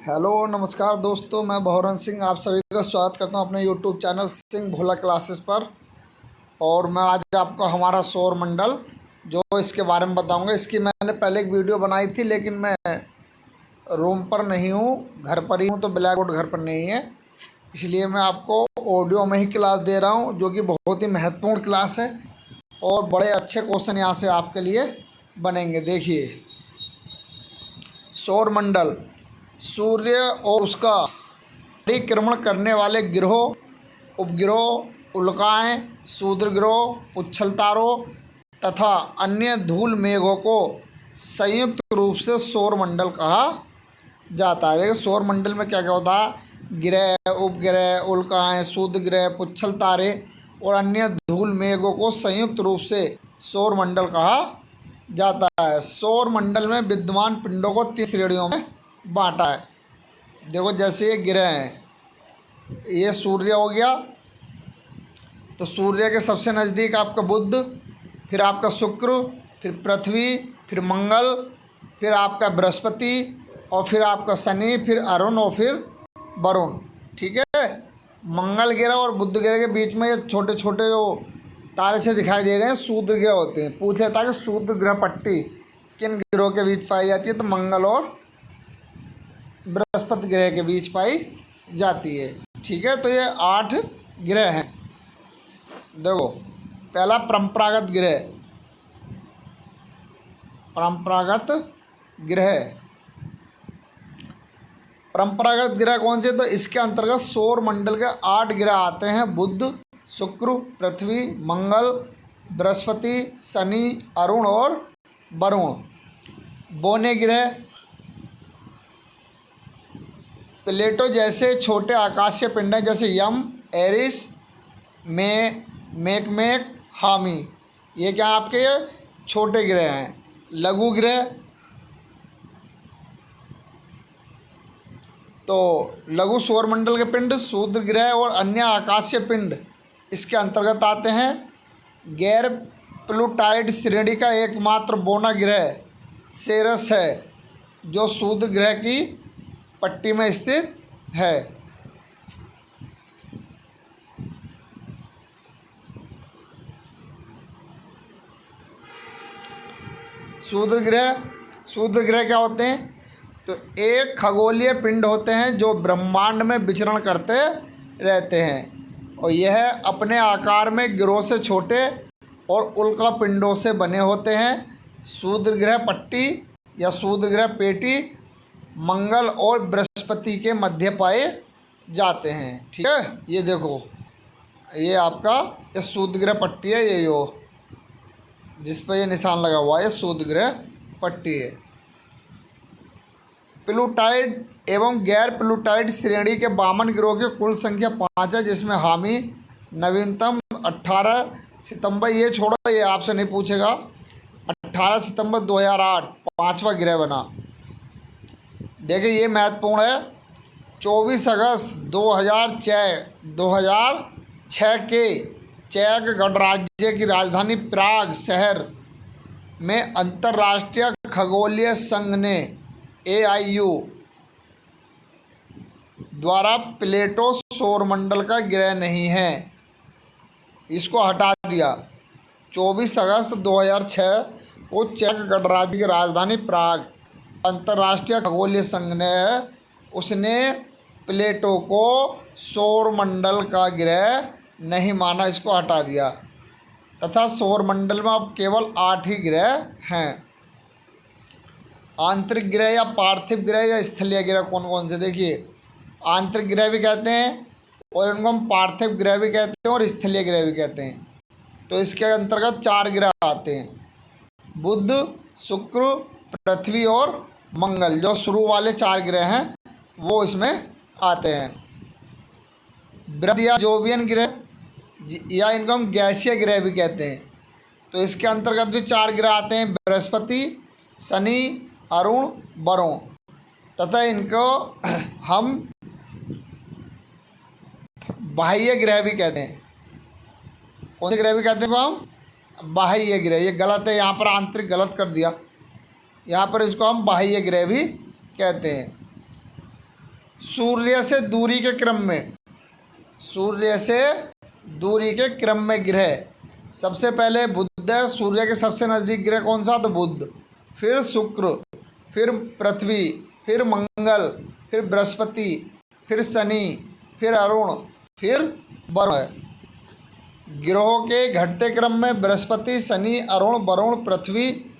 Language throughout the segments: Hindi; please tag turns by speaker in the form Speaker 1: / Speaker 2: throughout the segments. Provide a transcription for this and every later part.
Speaker 1: हेलो नमस्कार दोस्तों, मैं भौरन सिंह आप सभी का स्वागत करता हूं अपने यूट्यूब चैनल सिंह भोला क्लासेस पर। और मैं आज आपको हमारा सौर मंडल जो इसके बारे में बताऊंगा। इसकी मैंने पहले एक वीडियो बनाई थी, लेकिन मैं रूम पर नहीं हूं, घर पर ही हूं, तो ब्लैक बोर्ड घर पर नहीं है, इसलिए मैं आपको ऑडियो में ही क्लास दे रहा हूं, जो कि बहुत ही महत्वपूर्ण क्लास है और बड़े अच्छे क्वेश्चन यहाँ से आपके लिए बनेंगे। देखिए, सौर मंडल सूर्य और उसका परिक्रमण करने वाले ग्रहों, उपग्रहों, उल्काएं, क्षुद्र ग्रहों, उच्छल तारों तथा अन्य धूल मेघों को संयुक्त रूप से सौर मंडल कहा जाता है। देखिए, सौर मंडल में क्या क्या होता है? ग्रह, उपग्रह, उल्काएं, क्षुद्र ग्रह, पुच्छल तारे और अन्य धूल मेघों को संयुक्त रूप से सौर मंडल कहा जाता है। सौर मंडल में विद्यमान पिंडों को 3 श्रेणियों में बांटा है। देखो, जैसे ये ग्रह हैं, ये सूर्य हो गया, तो सूर्य के सबसे नज़दीक आपका बुध, फिर आपका शुक्र, फिर पृथ्वी, फिर मंगल, फिर आपका बृहस्पति, और फिर आपका शनि, फिर अरुण और फिर वरुण। ठीक है, मंगल ग्रह और बुध ग्रह के बीच में ये छोटे छोटे जो तारे से दिखाई दे रहे हैं क्षुद्र ग्रह होते हैं। पूछ लेता है कि क्षुद्र ग्रह पट्टी किन ग्रहों के बीच पाई जाती है, तो मंगल और बृहस्पति ग्रह के बीच पाई जाती है। ठीक है, तो ये 8 ग्रह हैं। देखो, पहला परंपरागत ग्रह। परंपरागत ग्रह, परंपरागत ग्रह कौन से? तो इसके अंतर्गत सौर मंडल के 8 ग्रह आते हैं: बुध, शुक्र, पृथ्वी, मंगल, बृहस्पति, शनि, अरुण और वरुण। बौने ग्रह, प्लेटो जैसे छोटे आकाशीय पिंड हैं, जैसे यम, एरिस, मेकमेक, हामी। ये क्या आपके छोटे ग्रह हैं। लघु ग्रह, तो लघु सौरमंडल के पिंड क्षुद्र ग्रह और अन्य आकाशीय पिंड इसके अंतर्गत आते हैं। गैर प्लूटाइड श्रेणी का एकमात्र बौना ग्रह सेरस है, जो क्षुद्र ग्रह की पट्टी में स्थित है। क्षुद्र ग्रह क्या होते हैं? तो एक खगोलीय पिंड होते हैं जो ब्रह्मांड में विचरण करते रहते हैं, और यह अपने आकार में ग्रहों से छोटे और उल्का पिंडों से बने होते हैं। क्षुद्र ग्रह पट्टी या क्षुद्र ग्रह पेटी मंगल और बृहस्पति के मध्य पाए जाते हैं। ठीक है, ये देखो, ये आपका ये क्षुद्र ग्रह पट्टी है, ये यो जिस पर ये निशान लगा हुआ है, ये क्षुद्र ग्रह पट्टी है। प्लूटाइड एवं गैर प्लूटाइड श्रेणी के 52 ग्रहों की कुल संख्या 5 है, जिसमें हामी नवीनतम 18 सितंबर, ये छोड़ो, ये आपसे नहीं पूछेगा, 18 सितंबर 2008 5वां ग्रह बना। देखिए, ये महत्वपूर्ण है। 24 अगस्त 2006 के चेक गणराज्य की राजधानी प्राग शहर में अंतर्राष्ट्रीय खगोलीय संघ ने AIU द्वारा प्लेटो सौरमंडल का ग्रह नहीं है, इसको हटा दिया। 24 अगस्त 2006 को चेक गणराज्य की राजधानी प्राग अंतर्राष्ट्रीय खगोलीय संघ ने उसने प्लेटो को सौरमंडल का ग्रह नहीं माना, इसको हटा दिया, तथा सौरमंडल में अब केवल 8 ही ग्रह हैं। आंतरिक ग्रह या पार्थिव ग्रह या स्थलीय ग्रह कौन कौन से? देखिए, आंतरिक ग्रह भी कहते हैं और इनको हम पार्थिव ग्रह भी कहते हैं और स्थलीय ग्रह भी कहते हैं। तो इसके अंतर्गत 4 ग्रह आते हैं: बुध, शुक्र, पृथ्वी और मंगल। जो शुरू वाले 4 ग्रह हैं वो इसमें आते हैं। बृहद या जोवियन ग्रह, या इनको हम गैसीय ग्रह भी कहते हैं, तो इसके अंतर्गत भी 4 ग्रह आते हैं: बृहस्पति, शनि, अरुण, वरुण, तथा इनको हम बाह्य ग्रह भी कहते हैं। कौन से ग्रह भी कहते हैं इनको हम? बाह्य ग्रह। ये गलत है, यहाँ पर आंतरिक गलत कर दिया, यहाँ पर इसको हम बाह्य ग्रह भी कहते हैं। सूर्य से दूरी के क्रम में, सूर्य से दूरी के क्रम में ग्रह, सबसे पहले बुध है। सूर्य के सबसे नज़दीक ग्रह कौन सा? तो बुध, फिर शुक्र, फिर पृथ्वी, फिर मंगल, फिर बृहस्पति, फिर शनि, फिर अरुण, फिर वरुण है। ग्रहों के घटते क्रम में बृहस्पति, शनि, अरुण, वरुण, पृथ्वी,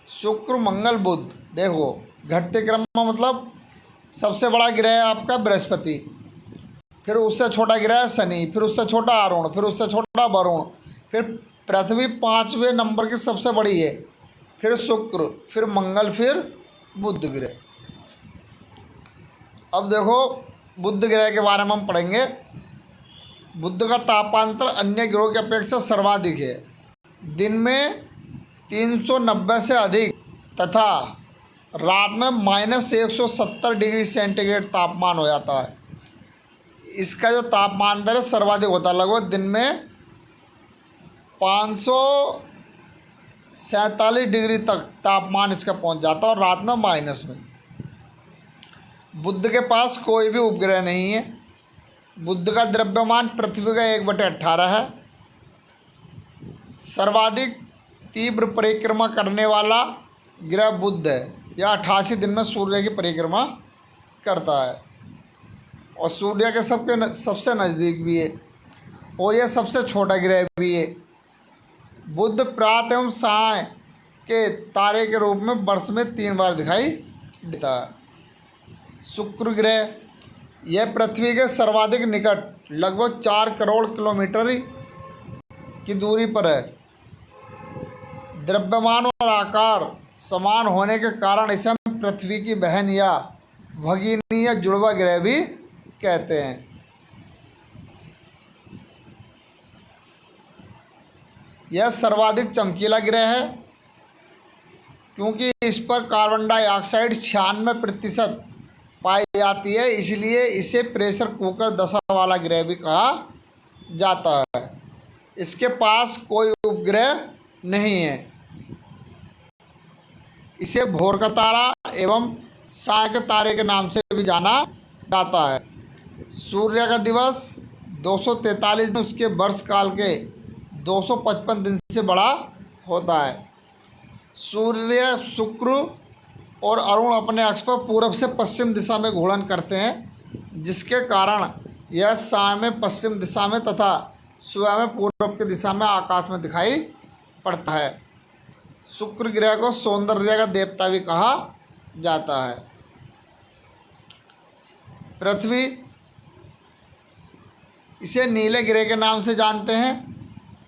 Speaker 1: शुक्र, मंगल, बुध। देखो घटते क्रम में मतलब सबसे बड़ा ग्रह है आपका बृहस्पति, फिर उससे छोटा ग्रह है शनि, फिर उससे छोटा अरुण, फिर उससे छोटा वरुण, फिर पृथ्वी 5वें नंबर की सबसे बड़ी है, फिर शुक्र, फिर मंगल, फिर बुध ग्रह। अब देखो बुध ग्रह के बारे में हम पढ़ेंगे। बुध का तापांतर अन्य ग्रहों की अपेक्षा सर्वाधिक है। दिन में 390 से अधिक तथा रात में -170 डिग्री सेंटीग्रेड तापमान हो जाता है। इसका जो तापमान है सर्वाधिक होता है, लगभग दिन में 547 डिग्री तक तापमान इसका पहुंच जाता है और रात में माइनस में। बुध के पास कोई भी उपग्रह नहीं है। बुध का द्रव्यमान पृथ्वी का 1/18 है। सर्वाधिक तीव्र परिक्रमा करने वाला ग्रह बुध है। यह 88 दिन में सूर्य की परिक्रमा करता है और सूर्य के सबसे नज़दीक भी है और यह सबसे छोटा ग्रह भी है। बुध प्रातः एवं साय के तारे के रूप में वर्ष में 3 बार दिखाई देता है। शुक्र ग्रह यह पृथ्वी के सर्वाधिक निकट लगभग 4 करोड़ किलोमीटर की दूरी पर है। द्रव्यमान और आकार समान होने के कारण इसे हम पृथ्वी की बहन या भगिनी या जुड़वा ग्रह भी कहते हैं। यह सर्वाधिक चमकीला ग्रह है क्योंकि इस पर कार्बन डाइऑक्साइड 96% पाई जाती है, इसलिए इसे प्रेशर कुकर दशा वाला ग्रह भी कहा जाता है। इसके पास कोई उपग्रह नहीं है। इसे भोर का तारा एवं साय के तारे के नाम से भी जाना जाता है। सूर्य का दिवस 243 दिन उसके वर्ष काल के 255 दिन से बड़ा होता है। सूर्य, शुक्र और अरुण अपने अक्ष पर पूरब से पश्चिम दिशा में घूर्णन करते हैं, जिसके कारण यह साय में पश्चिम दिशा में तथा सुबह में पूर्व की दिशा में आकाश में दिखाई पड़ता है। शुक्र ग्रह को सौंदर्य का देवता भी कहा जाता है। पृथ्वी, इसे नीले ग्रह के नाम से जानते हैं।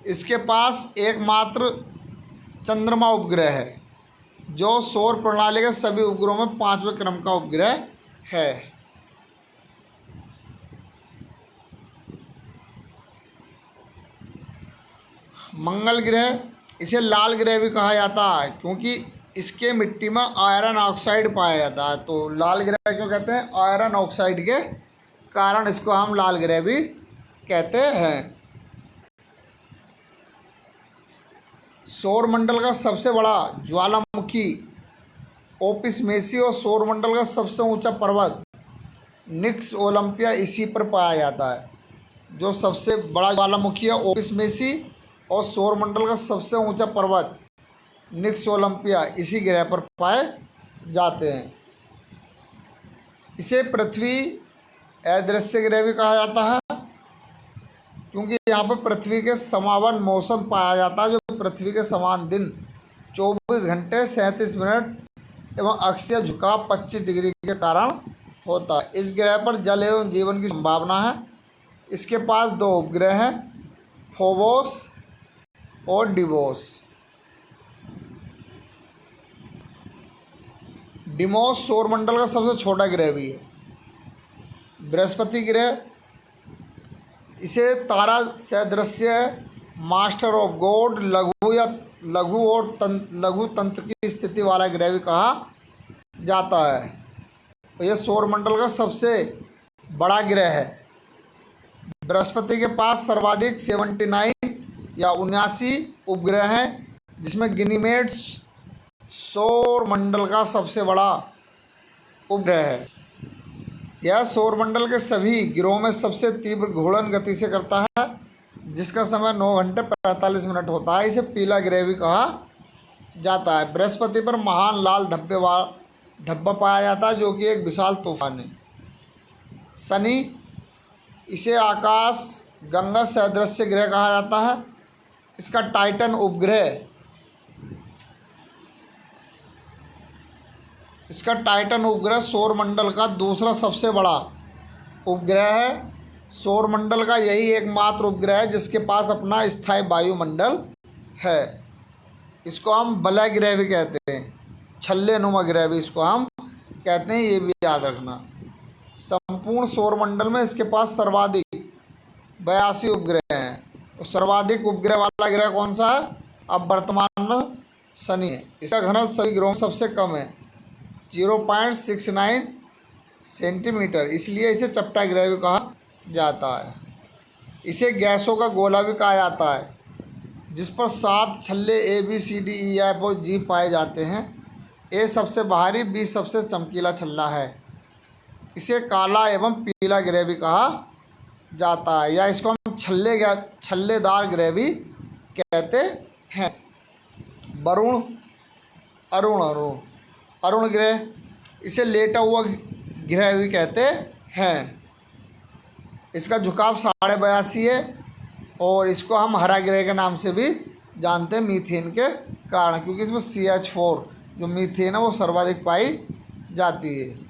Speaker 1: इसके पास एकमात्र चंद्रमा उपग्रह है जो सौर प्रणाली के सभी उपग्रहों में 5वें क्रम का उपग्रह है। मंगल ग्रह, इसे लाल ग्रह भी कहा जाता है क्योंकि इसके मिट्टी में आयरन ऑक्साइड पाया जाता है। तो लाल ग्रह क्यों कहते हैं? आयरन ऑक्साइड के कारण इसको हम लाल ग्रह भी कहते हैं। सौरमंडल का सबसे बड़ा ज्वालामुखी ओपिस मेसी और सौरमंडल का सबसे ऊंचा पर्वत निक्स ओलंपिया इसी पर पाया जाता है। जो सबसे बड़ा ज्वालामुखी है ओपिस मेसी और सौरमंडल का सबसे ऊंचा पर्वत निक्स ओलंपिया इसी ग्रह पर पाए जाते हैं। इसे पृथ्वी अदृश्य ग्रह भी कहा जाता है क्योंकि यहाँ पर पृथ्वी के समावन मौसम पाया जाता है, जो पृथ्वी के समान दिन 24 घंटे 37 मिनट एवं अक्षीय झुकाव 25 डिग्री के कारण होता है। इस ग्रह पर जल एवं जीवन की संभावना है। इसके पास 2 उपग्रह हैं, फोबोस और डिमोस। डिमोस सौरमंडल का सबसे छोटा ग्रह भी है। बृहस्पति ग्रह, इसे तारा सदृश्य मास्टर ऑफ गॉड लघु और लघु तंत्र की स्थिति वाला ग्रह भी कहा जाता है। तो यह सौरमंडल का सबसे बड़ा ग्रह है। बृहस्पति के पास सर्वाधिक 79 या 79 उपग्रह हैं, जिसमें गनीमेड सौरमंडल का सबसे बड़ा उपग्रह है। यह सौरमंडल के सभी ग्रहों में सबसे तीव्र घूर्णन गति से करता है, जिसका समय 9 घंटे 45 मिनट होता है। इसे पीला ग्रह भी कहा जाता है। बृहस्पति पर महान लाल धब्बा पाया जाता है, जो कि एक विशाल तूफान है। शनि, इसे आकाश गंगा सदृश ग्रह कहा जाता है। इसका टाइटन उपग्रह सौरमंडल का दूसरा सबसे बड़ा उपग्रह है। सौरमंडल का यही एकमात्र उपग्रह है जिसके पास अपना स्थायी वायुमंडल है। इसको हम वलय ग्रह भी कहते हैं, छल्ले नुमा ग्रह भी इसको हम कहते हैं, ये भी याद रखना। संपूर्ण सौरमंडल में इसके पास सर्वाधिक 82 उपग्रह हैं। तो सर्वाधिक उपग्रह वाला ग्रह कौन सा है? अब वर्तमान में शनि है। इसका घनत्व सभी ग्रहों में सबसे कम है, 0.69 सेंटीमीटर, इसलिए इसे चपटा ग्रह भी कहा जाता है। इसे गैसों का गोला भी कहा जाता है, जिस पर 7 छल्ले ABCDEF और G पाए जाते हैं। A सबसे बाहरी, B सबसे चमकीला छल्ला है। इसे काला एवं पीला ग्रह भी कहा जाता है, या इसको हम छल्लेदार ग्रह भी कहते हैं। वरुण, अरुण ग्रह, इसे लेटा हुआ ग्रह भी कहते हैं। इसका झुकाव 82.5 है और इसको हम हरा ग्रह के नाम से भी जानते हैं, मीथेन के कारण, क्योंकि इसमें CH4 जो मीथेन है वो सर्वाधिक पाई जाती है।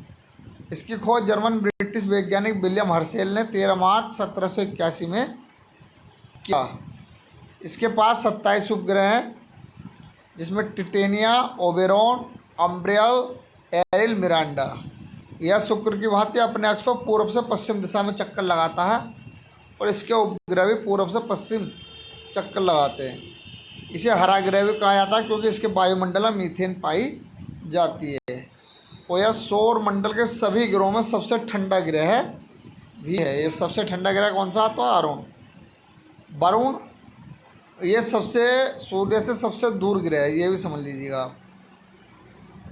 Speaker 1: इसकी खोज जर्मन ब्रिटिश वैज्ञानिक विलियम हर्शेल ने 13 मार्च 1781 में किया। इसके पास 27 उपग्रह हैं, जिसमें टिटेनिया, ओबेरॉन, अम्ब्रियल, एरिल, मिरांडा। यह शुक्र की भांति अपने अक्ष पर पूर्व से पश्चिम दिशा में चक्कर लगाता है और इसके उपग्रह भी पूर्व से पश्चिम चक्कर लगाते हैं। इसे हरा ग्रह भी कहा जाता है, क्योंकि इसके वायुमंडल में मीथेन पाई जाती है। और यह सौर मंडल के सभी ग्रहों में सबसे ठंडा ग्रह भी है। ये सबसे ठंडा ग्रह कौन सा? तो वरुण, ये सूर्य से सबसे दूर ग्रह है, ये भी समझ लीजिएगा आप।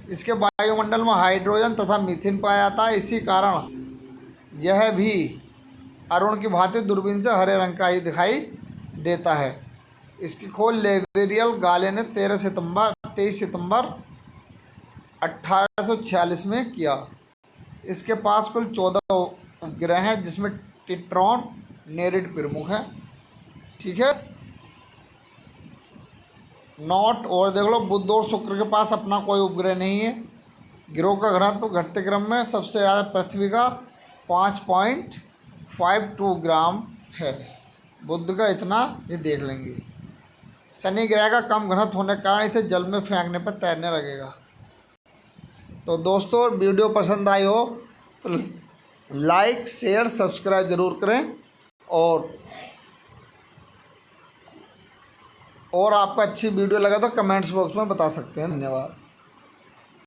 Speaker 1: इसके वायुमंडल में हाइड्रोजन तथा मीथेन पाया जाता है। इसी कारण यह भी अरुण की भांति दूरबीन से हरे रंग का ही दिखाई देता है। इसकी खोज लेवेरियल गाले ने 23 सितंबर 1846 में किया। इसके पास कुल 14 उपग्रह हैं, जिसमें टिट्रॉन, नेरिड प्रमुख है। ठीक है, नॉट और देख लो, बुध और शुक्र के पास अपना कोई उपग्रह नहीं है। ग्रहों का घनत्व घटते क्रम में सबसे ज़्यादा पृथ्वी का 5.52 ग्राम है। बुध का इतना ये देख लेंगे। शनि ग्रह का कम घनत्व होने के कारण इसे जल में फेंकने पर तैरने लगेगा। तो दोस्तों, वीडियो पसंद आई हो तो लाइक, शेयर, सब्सक्राइब ज़रूर करें और आपको अच्छी वीडियो लगा तो कमेंट्स बॉक्स में बता सकते हैं। धन्यवाद।